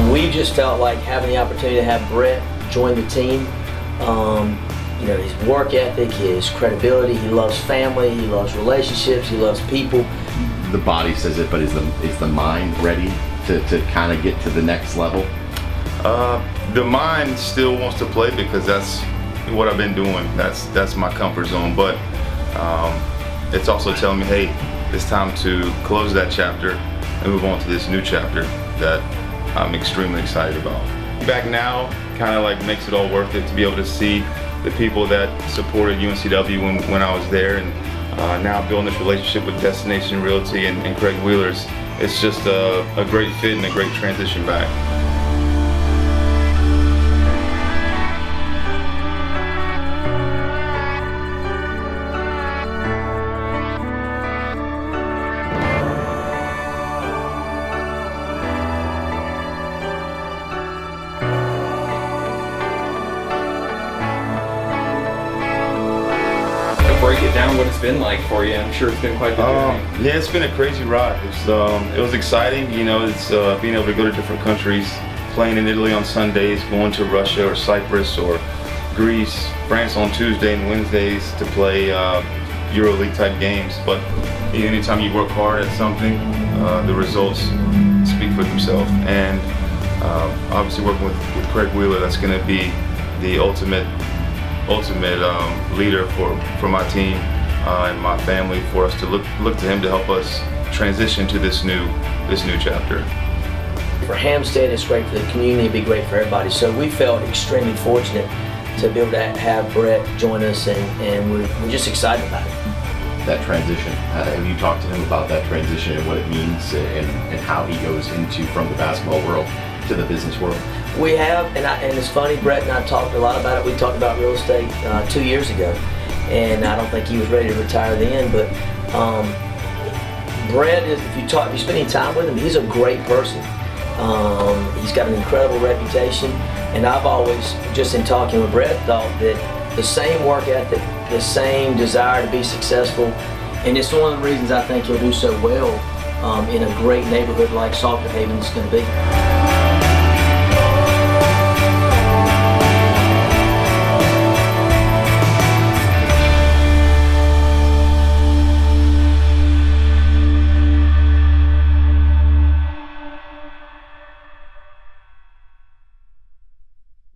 And we just felt like having the opportunity to have Brett join the team. You know, his work ethic, his credibility, he loves family, he loves relationships, he loves people. The body says it, but is the mind ready to kind of get to the next level? The mind still wants to play because that's what I've been doing. That's my comfort zone. But it's also telling me, hey, it's time to close that chapter and move on to this new chapter that I'm extremely excited about. Back now kind of like makes it all worth it to be able to see the people that supported UNCW when I was there, and now building this relationship with Destination Realty and Craig Wheeler's. It's just a great fit and a great transition back. Break it down what it's been like for you. I'm sure it's been quite the journey. Yeah, it's been a crazy ride. It was exciting, you know, it's being able to go to different countries, playing in Italy on Sundays, going to Russia or Cyprus or Greece, France on Tuesday and Wednesdays to play EuroLeague type games. But anytime you work hard at something, the results speak for themselves. And obviously working with Craig Wheeler, that's going to be the ultimate leader for my team and my family, for us to look to him to help us transition to this new chapter. For Hampstead, it's great for the community, it'd be great for everybody. So we felt extremely fortunate to be able to have Brett join us, and we're just excited about it. That transition, have you talked to him about that transition and what it means and how he goes from the basketball world to the business world? We have, and it's funny, Brett and I talked a lot about it. We talked about real estate 2 years ago, and I don't think he was ready to retire then, but Brett is, if you spend any time with him, he's a great person. He's got an incredible reputation, and I've always, just in talking with Brett, thought that the same work ethic, the same desire to be successful, and it's one of the reasons I think he'll do so well in a great neighborhood like Salter Haven is going to be.